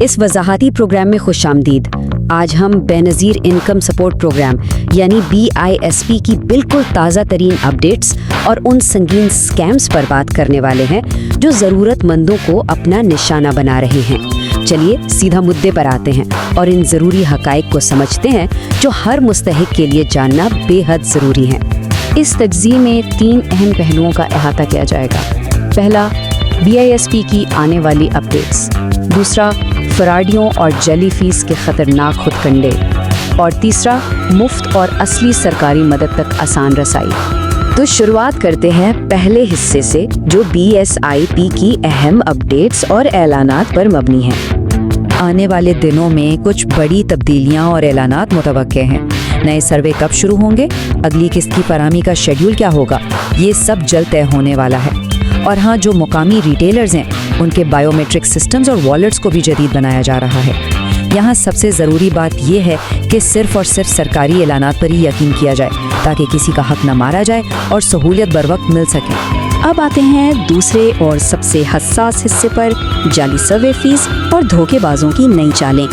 इस वजाहती प्रोग्राम में खुश आमदीद। आज हम बेनज़ीर इनकम सपोर्ट प्रोग्राम यानी BISP की बिल्कुल ताज़ा तरीन अपडेट्स और उन संगीन स्कैम्स पर बात करने वाले हैं जो ज़रूरतमंदों को अपना निशाना बना रहे हैं। चलिए सीधा मुद्दे पर आते हैं और इन ज़रूरी हक़ाइक़ को समझते हैं जो हर मुस्तहिक़ के लिए जानना बेहद ज़रूरी है। इस तज्ज़िये में 3 अहम पहलुओं का अहाता किया जाएगा। पहला, BISP की आने वाली अपडेट्स। दूसरा, फराडियों और जली फीस के ख़तरनाक खुदकंडे। और तीसरा, मुफ्त और असली सरकारी मदद तक आसान रसाई। तो शुरुआत करते हैं पहले हिस्से से जो BISP की अहम अपडेट्स और ऐलानात पर मबनी हैं। आने वाले दिनों में कुछ बड़ी तब्दीलियां और ऐलानात मुतवक्के हैं। नए सर्वे कब शुरू होंगे, अगली किस्त की फराहमी का शेड्यूल क्या होगा, ये सब जल्द तय होने वाला है। और हाँ, जो मुकामी रिटेलर्स हैं उनके बायोमेट्रिक सिस्टम्स और वॉलेट्स को भी जदीद बनाया जा रहा है। यहाँ सबसे ज़रूरी बात यह है कि सिर्फ और सिर्फ सरकारी ऐलानात पर ही यकीन किया जाए ताकि किसी का हक न मारा जाए और सहूलियत बर वक्त मिल सके। अब आते हैं दूसरे और सबसे हसास हिस्से पर, जाली सर्वे फीस और धोखेबाजों की नई चालें।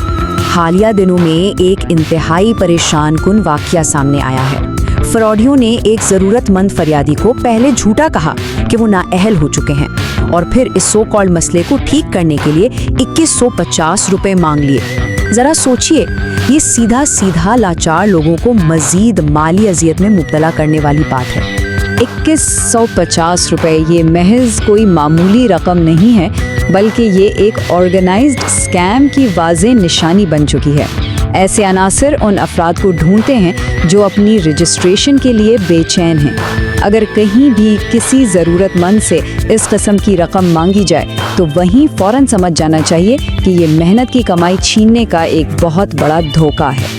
हालिया दिनों में एक इंतहाई परेशान कुन वाक़या सामने आया है। फ्रॉडियों ने एक ज़रूरतमंद फरियादी को पहले झूठा कहा कि वो नाअहल हो चुके हैं और फिर इस सो कॉल्ड मसले को ठीक करने के लिए 2150 रुपए मांग लिए। ज़रा सोचिए, ये सीधा सीधा लाचार लोगों को मज़ीद माली अजियत में मुब्तला करने वाली बात है। 2150 रुपए ये महज कोई मामूली रकम नहीं है, बल्कि ये एक ऑर्गेनाइज्ड स्कैम की वाज़ेह निशानी बन चुकी है। ऐसे अनासर उन अफराद को ढूंढते हैं जो अपनी रजिस्ट्रेशन के लिए बेचैन हैं। अगर कहीं भी किसी ज़रूरतमंद से इस किस्म की रकम मांगी जाए तो वहीं फ़ौरन समझ जाना चाहिए कि ये मेहनत की कमाई छीनने का एक बहुत बड़ा धोखा है।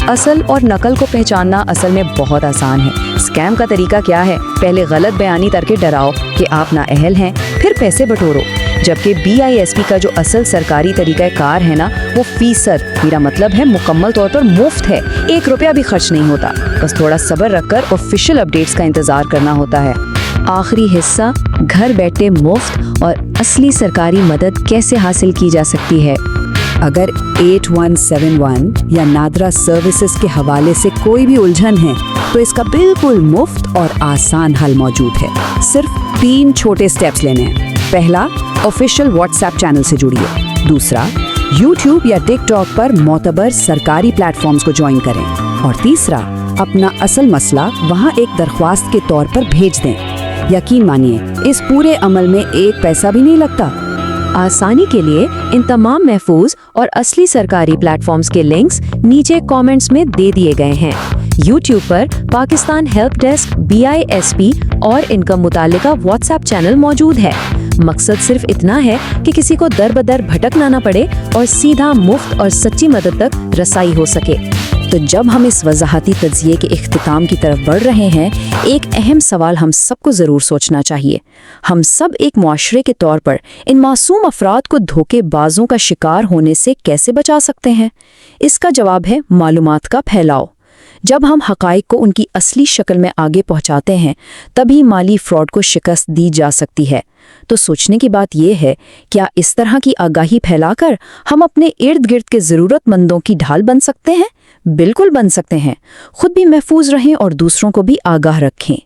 असल और नकल को पहचानना असल में बहुत आसान है। स्कैम का तरीका क्या है? पहले गलत बयानी करके डराओ कि आप नाअहल हैं, फिर पैसे बटोरो। जबकि BISP का जो असल सरकारी तरीका कार है ना, वो फीसद, मेरा मतलब है मुकम्मल तौर पर मुफ्त है। 1 रुपया भी खर्च नहीं होता, बस थोड़ा सब्र रखकर ऑफिशियल अपडेट्स का इंतजार करना होता है। आखिरी हिस्सा, घर बैठे मुफ्त और असली सरकारी मदद कैसे हासिल की जा सकती है। अगर 8171 या नादरा सर्विसेज के हवाले से कोई भी उलझन है तो इसका बिल्कुल मुफ्त और आसान हल मौजूद है। सिर्फ 3 छोटे स्टेप्स लेने हैं। पहला, ऑफिशियल WhatsApp चैनल से जुड़िए। दूसरा, YouTube या TikTok पर मोतबर सरकारी प्लेटफॉर्म्स को ज्वाइन करें। और तीसरा, अपना असल मसला वहाँ एक दरख्वास्त के तौर पर भेज दें। यकीन मानिए, इस पूरे अमल में 1 पैसा भी नहीं लगता। आसानी के लिए इन तमाम महफूज और असली सरकारी प्लेटफॉर्म्स के लिंक्स नीचे कमेंट्स में दे दिए गए हैं। YouTube पर पाकिस्तान हेल्प डेस्क, BISP और इनकम मुतालिका WhatsApp चैनल मौजूद है। मकसद सिर्फ इतना है कि किसी को दर बदर भटकना ना पड़े और सीधा मुफ्त और सच्ची मदद तक रसाई हो सके। तो जब हम इस वजाहती तज्ज़िये के इख्तिताम की तरफ बढ़ रहे हैं, एक अहम सवाल हम सबको ज़रूर सोचना चाहिए। हम सब एक मुआशरे के तौर पर इन मासूम अफराद को धोखेबाजों का शिकार होने से कैसे बचा सकते हैं? इसका जवाब है मालूमात का फैलाव। जब हम हक़ाइक़ को उनकी असली शक्ल में आगे पहुंचाते हैं, तभी माली फ्रॉड को शिकस्त दी जा सकती है। तो सोचने की बात यह है, क्या इस तरह की आगाही फैलाकर हम अपने इर्द गिर्द के ज़रूरतमंदों की ढाल बन सकते हैं? बिल्कुल बन सकते हैं। खुद भी महफूज रहें और दूसरों को भी आगाह रखें।